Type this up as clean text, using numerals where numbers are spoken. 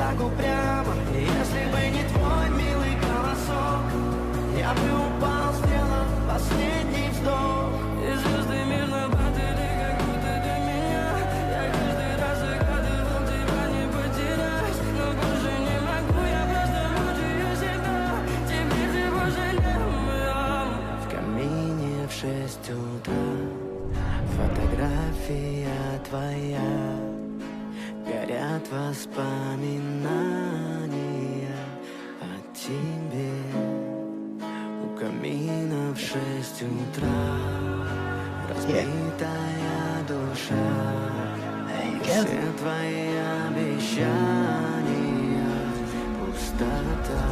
так упрямо. Если бы не твой милый голосок, я бы упал, сделав последний вздох. И звезды между падали, как будто для меня. Я каждый раз загадывал тебя не потерять, но больше не могу, я просто мучаю себя. Теперь ты больше не моя. В камине в 6 утра фотография твоя, горят воспоминания о тебе. У камина в 6 утра разбитая душа, все твои обещания пустота.